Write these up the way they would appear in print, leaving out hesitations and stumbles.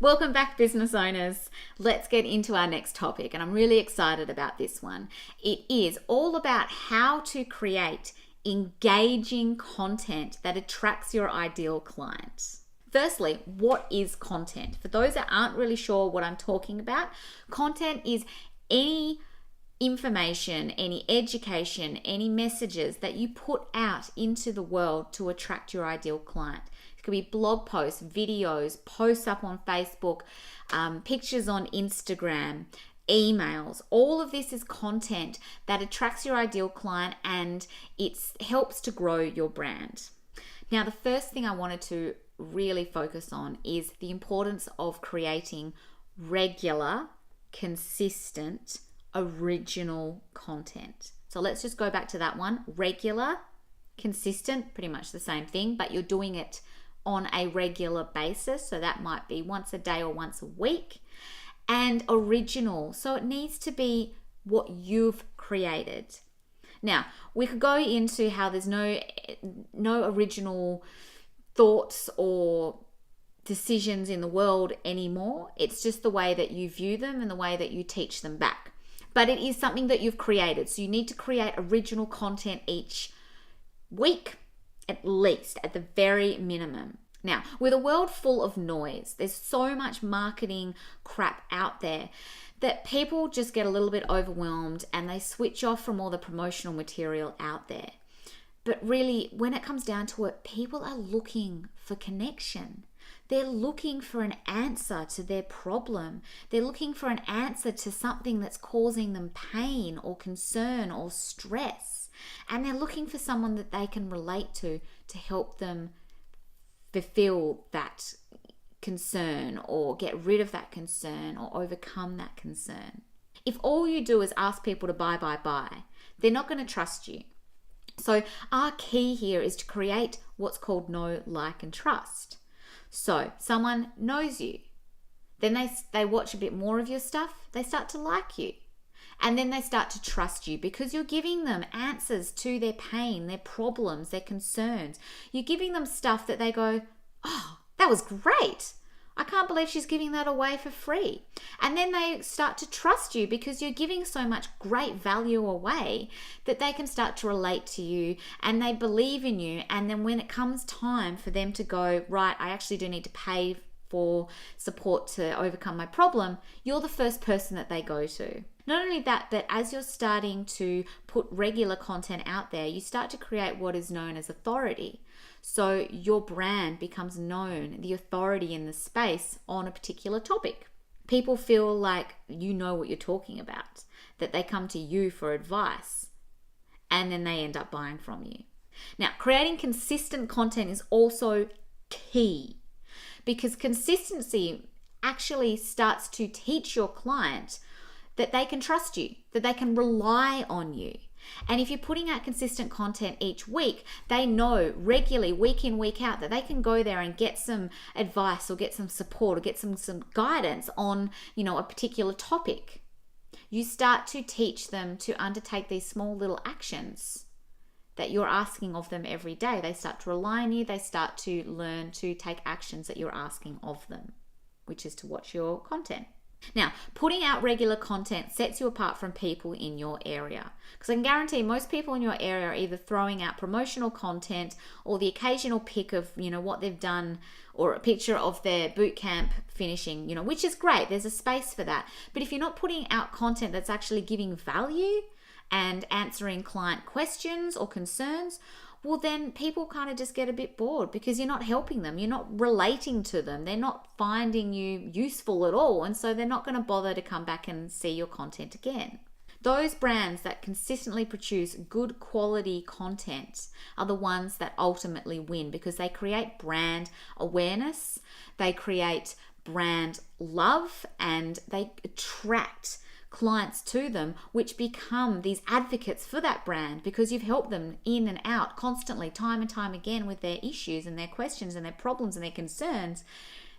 Welcome back, business owners. Let's get into our next topic, and I'm really excited about this one. It is all about how to create engaging content that attracts your ideal client. Firstly, what is content? For those that aren't really sure what I'm talking about, content is any information, any education, any messages that you put out into the world to attract your ideal client. It could be blog posts, videos, posts up on Facebook, pictures on Instagram, emails. All of this is content that attracts your ideal client and it helps to grow your brand. Now, the first thing I wanted to really focus on is the importance of creating regular, consistent, original content. So let's just go back to that one. Regular, consistent, pretty much the same thing, but you're doing it on a regular basis. So that might be once a day or once a week. And original, so it needs to be what you've created. Now, we could go into how there's no original thoughts or decisions in the world anymore. It's just the way that you view them and the way that you teach them back. But it is something that you've created. So you need to create original content each week, at least, at the very minimum. Now, with a world full of noise, there's so much marketing crap out there that people just get a little bit overwhelmed and they switch off from all the promotional material out there. But really, when it comes down to it, people are looking for connection. They're looking for an answer to their problem. They're looking for an answer to something that's causing them pain or concern or stress. And they're looking for someone that they can relate to help them fulfill that concern or get rid of that concern or overcome that concern. If all you do is ask people to buy, they're not going to trust you. So our key here is to create what's called know, like, and trust. So someone knows you, then they watch a bit more of your stuff, they start to like you. And then they start to trust you because you're giving them answers to their pain, their problems, their concerns. You're giving them stuff that they go, oh, that was great. I can't believe she's giving that away for free. And then they start to trust you because you're giving so much great value away that they can start to relate to you and they believe in you. And then when it comes time for them to go, right, I actually do need to pay for support to overcome my problem, you're the first person that they go to. Not only that, but as you're starting to put regular content out there, you start to create what is known as authority. So your brand becomes known, the authority in the space on a particular topic. People feel like you know what you're talking about, that they come to you for advice, and then they end up buying from you. Now, creating consistent content is also key because consistency actually starts to teach your client that they can trust you, that they can rely on you. And if you're putting out consistent content each week, they know regularly, week in, week out, that they can go there and get some advice or get some support or get some guidance on, a particular topic. You start to teach them to undertake these small little actions that you're asking of them every day. They start to rely on you. They start to learn to take actions that you're asking of them, which is to watch your content. Now, putting out regular content sets you apart from people in your area, because I can guarantee most people in your area are either throwing out promotional content or the occasional pic of, what they've done or a picture of their boot camp finishing, which is great. There's a space for that. But if you're not putting out content that's actually giving value and answering client questions or concerns, well, then people kind of just get a bit bored because you're not helping them. You're not relating to them. They're not finding you useful at all. And so they're not going to bother to come back and see your content again. Those brands that consistently produce good quality content are the ones that ultimately win because they create brand awareness, they create brand love, and they attract clients to them, which become these advocates for that brand because you've helped them in and out constantly, time and time again, with their issues and their questions and their problems and their concerns,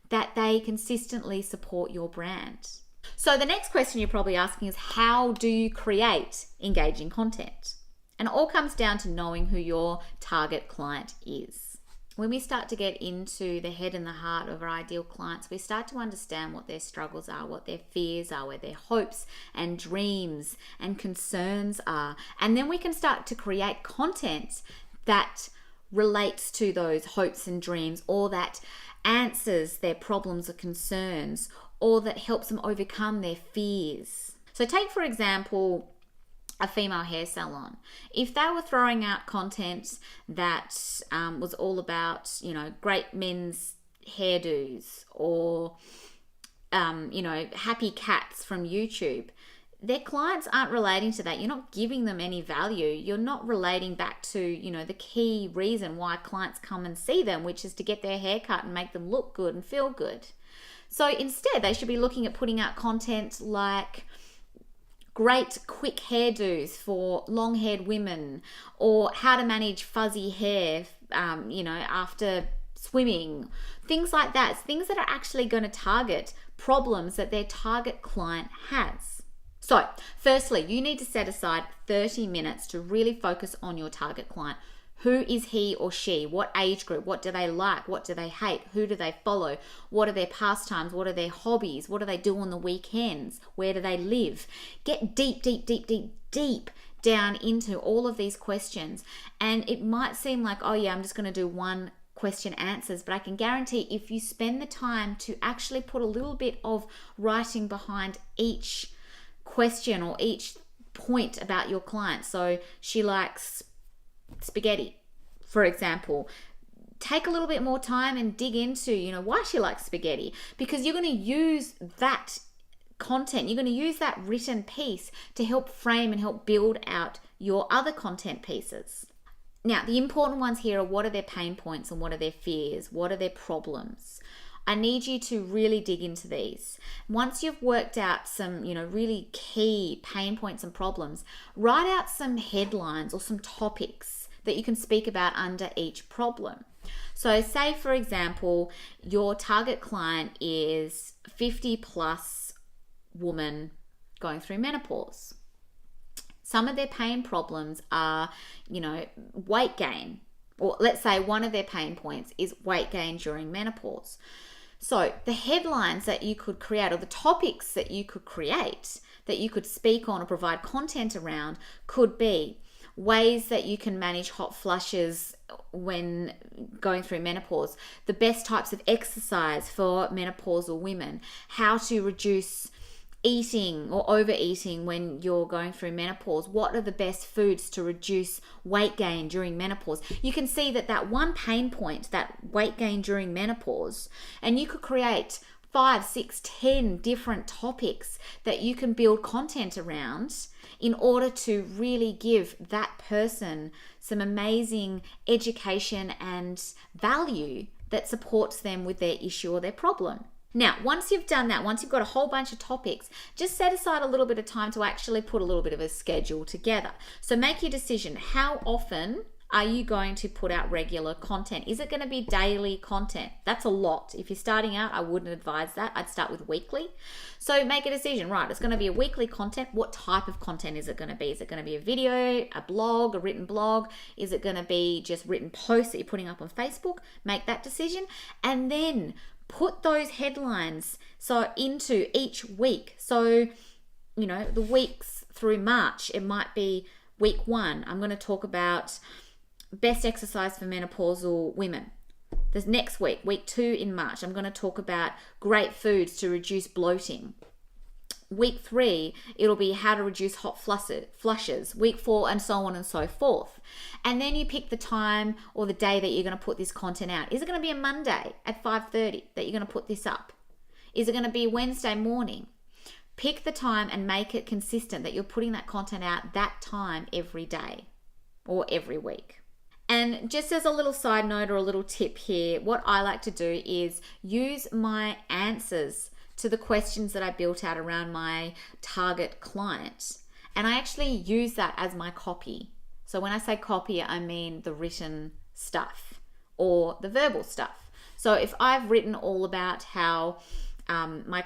that they consistently support your brand. So the next question you're probably asking is, how do you create engaging content? And it all comes down to knowing who your target client is. when we start to get into the head and the heart of our ideal clients, we start to understand what their struggles are, what their fears are, where their hopes and dreams and concerns are. And then we can start to create content that relates to those hopes and dreams, or that answers their problems or concerns, or that helps them overcome their fears. So take, for example, a female hair salon. If they were throwing out content that was all about, great men's hairdos, or, happy cats from YouTube, their clients aren't relating to that. You're not giving them any value. You're not relating back to, the key reason why clients come and see them, which is to get their hair cut and make them look good and feel good. So instead, they should be looking at putting out content like great quick hairdos for long-haired women, or how to manage fuzzy hair, after swimming, things like that. Things that are actually going to target problems that their target client has. So, firstly, you need to set aside 30 minutes to really focus on your target client. Who is he or she? What age group? What do they like? What do they hate? Who do they follow? What are their pastimes? What are their hobbies? What do they do on the weekends? Where do they live? Get deep down into all of these questions. And it might seem like, oh yeah, I'm just going to do one question answers, but I can guarantee if you spend the time to actually put a little bit of writing behind each question or each point about your client. So she likes spaghetti, for example. Take a little bit more time and dig into, why she likes spaghetti, because you're going to use that content, you're going to use that written piece to help frame and help build out your other content pieces. Now, the important ones here are, what are their pain points and what are their fears? What are their problems? I need you to really dig into these. Once you've worked out some, really key pain points and problems, write out some headlines or some topics that you can speak about under each problem. So say, for example, your target client is 50 plus woman going through menopause. Some of their pain problems are, weight gain, or let's say one of their pain points is weight gain during menopause. So the headlines that you could create, or the topics that you could create, that you could speak on or provide content around, could be ways that you can manage hot flushes when going through menopause, the best types of exercise for menopausal women, how to reduce eating or overeating when you're going through menopause, what are the best foods to reduce weight gain during menopause. You can see that one pain point, that weight gain during menopause, and you could create 5, 6, 10 different topics that you can build content around in order to really give that person some amazing education and value that supports them with their issue or their problem. Now, once you've done that, once you've got a whole bunch of topics, just set aside a little bit of time to actually put a little bit of a schedule together. So make your decision. How often are you going to put out regular content? Is it going to be daily content? That's a lot. If you're starting out, I wouldn't advise that. I'd start with weekly. So make a decision, right? It's going to be a weekly content. What type of content is it going to be? Is it going to be a video, a blog, a written blog? Is it going to be just written posts that you're putting up on Facebook? Make that decision. And then put those headlines into each week. So, the weeks through March, it might be week 1. I'm going to talk about best exercise for menopausal women. This next week, week 2 in March, I'm going to talk about great foods to reduce bloating. Week 3, it'll be how to reduce hot flushes. Week 4, and so on and so forth. And then you pick the time or the day that you're going to put this content out. Is it going to be a Monday at 5:30 that you're going to put this up? Is it going to be Wednesday morning? Pick the time and make it consistent that you're putting that content out that time every day or every week. And just as a little side note or a little tip here, what I like to do is use my answers to the questions that I built out around my target client. And I actually use that as my copy. So when I say copy, I mean the written stuff or the verbal stuff. So if I've written all about how my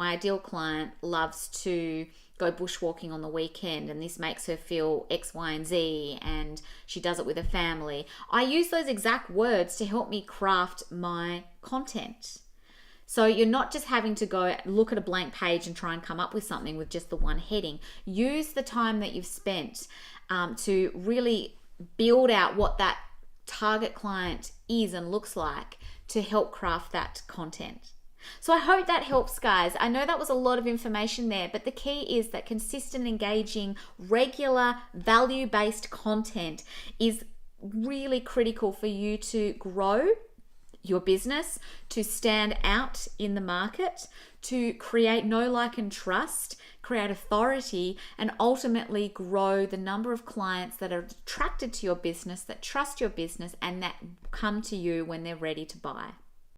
ideal client loves to go bushwalking on the weekend and this makes her feel X, Y, and Z, and she does it with her family. I use those exact words to help me craft my content. So you're not just having to go look at a blank page and try and come up with something with just the one heading. Use the time that you've spent to really build out what that target client is and looks like to help craft that content. So I hope that helps, guys. I know that was a lot of information there, but the key is that consistent, engaging, regular, value-based content is really critical for you to grow your business, to stand out in the market, to create know, like, and trust, create authority, and ultimately grow the number of clients that are attracted to your business, that trust your business, and that come to you when they're ready to buy.